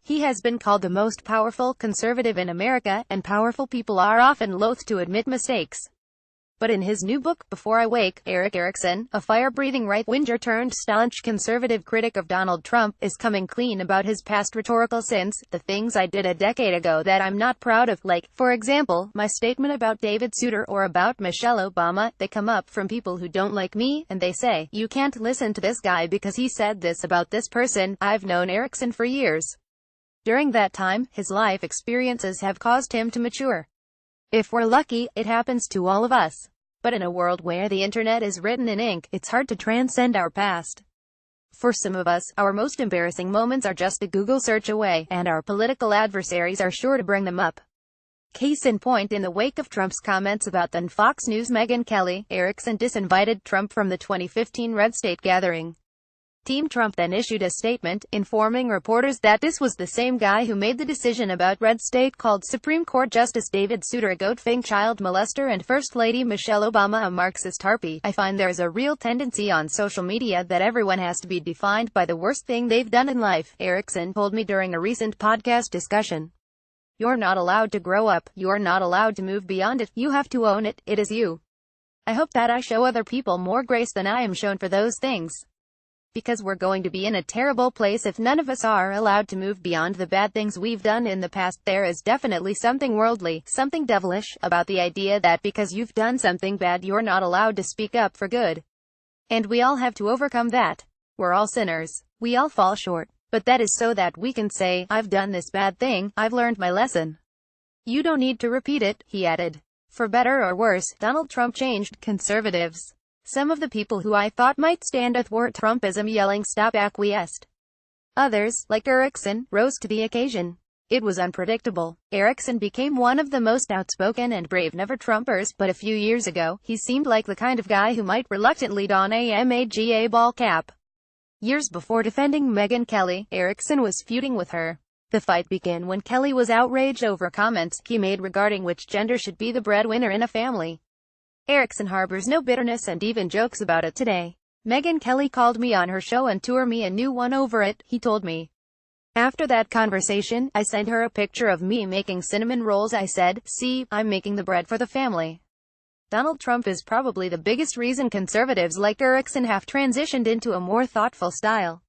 He has been called the most powerful conservative in America, and powerful people are often loath to admit mistakes. But in his new book, Before I Wake, Erickson, a fire-breathing right-winger turned staunch conservative critic of Donald Trump, is coming clean about his past rhetorical sins, the things I did a decade ago that I'm not proud of, like, for example, my statement about David Souter or about Michelle Obama. They come up from people who don't like me, and they say, "You can't listen to this guy because he said this about this person." I've known Erickson for years. During that time, his life experiences have caused him to mature. If we're lucky, it happens to all of us. But in a world where the internet is written in ink, it's hard to transcend our past. For some of us, our most embarrassing moments are just a Google search away, and our political adversaries are sure to bring them up. Case in point, in the wake of Trump's comments about then Fox News' Megyn Kelly, Erickson disinvited Trump from the 2015 Red State gathering. Team Trump then issued a statement, informing reporters that this was the same guy who made the decision about Red State, called Supreme Court Justice David Souter a goat-finged child molester and First Lady Michelle Obama a Marxist harpy. I find there's a real tendency on social media that everyone has to be defined by the worst thing they've done in life, Erickson told me during a recent podcast discussion. You're not allowed to grow up, you're not allowed to move beyond it, you have to own it, it is you. I hope that I show other people more grace than I am shown for those things. Because we're going to be in a terrible place if none of us are allowed to move beyond the bad things we've done in the past. There is definitely something worldly, something devilish, about the idea that because you've done something bad you're not allowed to speak up for good. And we all have to overcome that. We're all sinners. We all fall short. But that is so that we can say, I've done this bad thing, I've learned my lesson. You don't need to repeat it, he added. For better or worse, Donald Trump changed conservatives. Some of the people who I thought might stand athwart Trumpism yelling stop acquiesced. Others, like Erickson, rose to the occasion. It was unpredictable. Erickson became one of the most outspoken and brave never-Trumpers, but a few years ago, he seemed like the kind of guy who might reluctantly don a MAGA ball cap. Years before defending Megyn Kelly, Erickson was feuding with her. The fight began when Kelly was outraged over comments he made regarding which gender should be the breadwinner in a family. Erickson harbors no bitterness and even jokes about it today. Megyn Kelly called me on her show and tore me a new one over it, he told me. After that conversation, I sent her a picture of me making cinnamon rolls. I said, "See, I'm making the bread for the family." Donald Trump is probably the biggest reason conservatives like Erickson have transitioned into a more thoughtful style.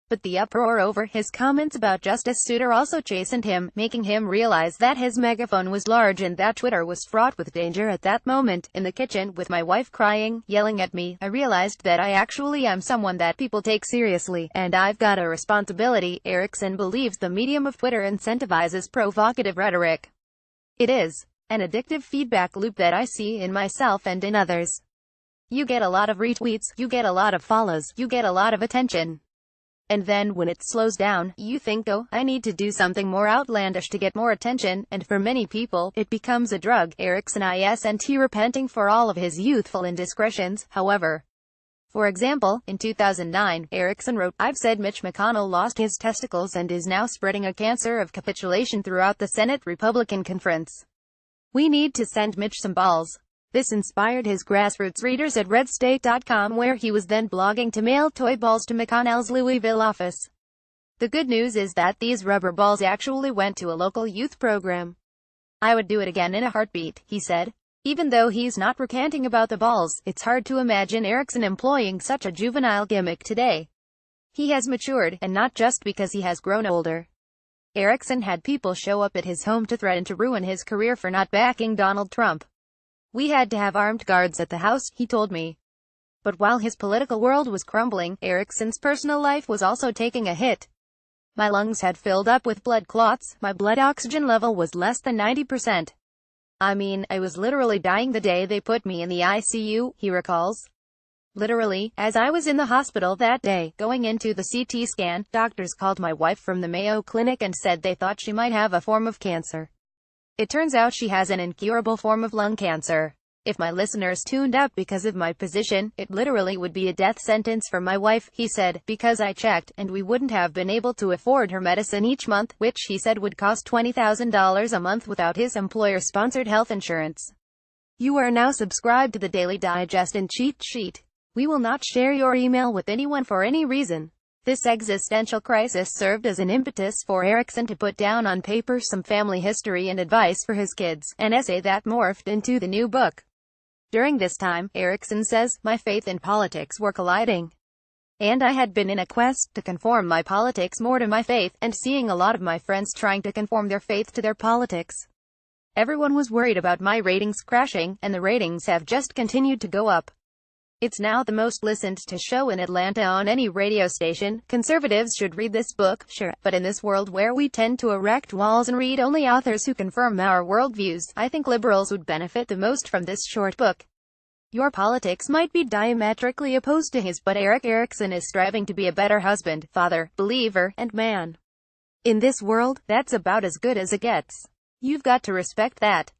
But the uproar over his comments about Justice Souter also chastened him, making him realize that his megaphone was large and that Twitter was fraught with danger. At that moment, in the kitchen, with my wife crying, yelling at me, I realized that I actually am someone that people take seriously, and I've got a responsibility. Erickson believes the medium of Twitter incentivizes provocative rhetoric. It is an addictive feedback loop that I see in myself and in others. You get a lot of retweets, you get a lot of follows, you get a lot of attention. And then, when it slows down, you think, oh, I need to do something more outlandish to get more attention, and for many people, it becomes a drug. Erickson isn't repenting for all of his youthful indiscretions, however. For example, in 2009, Erickson wrote, I've said Mitch McConnell lost his testicles and is now spreading a cancer of capitulation throughout the Senate Republican conference. We need to send Mitch some balls. This inspired his grassroots readers at redstate.com, where he was then blogging to mail toy balls to McConnell's Louisville office. The good news is that these rubber balls actually went to a local youth program. I would do it again in a heartbeat, he said. Even though he's not recanting about the balls, it's hard to imagine Erickson employing such a juvenile gimmick today. He has matured, and not just because he has grown older. Erickson had people show up at his home to threaten to ruin his career for not backing Donald Trump. We had to have armed guards at the house, he told me. But while his political world was crumbling, Erickson's personal life was also taking a hit. My lungs had filled up with blood clots, my blood oxygen level was less than 90%. I mean, I was literally dying the day they put me in the ICU, he recalls. Literally, as I was in the hospital that day, going into the CT scan, doctors called my wife from the Mayo Clinic and said they thought she might have a form of cancer. It turns out she has an incurable form of lung cancer. If my listeners tuned out because of my position, it literally would be a death sentence for my wife, he said, because I checked, and we wouldn't have been able to afford her medicine each month, which he said would cost $20,000 a month without his employer-sponsored health insurance. You are now subscribed to the Daily Digest and Cheat Sheet. We will not share your email with anyone for any reason. This existential crisis served as an impetus for Erickson to put down on paper some family history and advice for his kids, an essay that morphed into the new book. During this time, Erickson says, my faith and politics were colliding. And I had been in a quest to conform my politics more to my faith, and seeing a lot of my friends trying to conform their faith to their politics. Everyone was worried about my ratings crashing, and the ratings have just continued to go up. It's now the most listened to show in Atlanta on any radio station. Conservatives should read this book, sure, but in this world where we tend to erect walls and read only authors who confirm our worldviews, I think liberals would benefit the most from this short book. Your politics might be diametrically opposed to his, but Erickson is striving to be a better husband, father, believer, and man. In this world, that's about as good as it gets. You've got to respect that.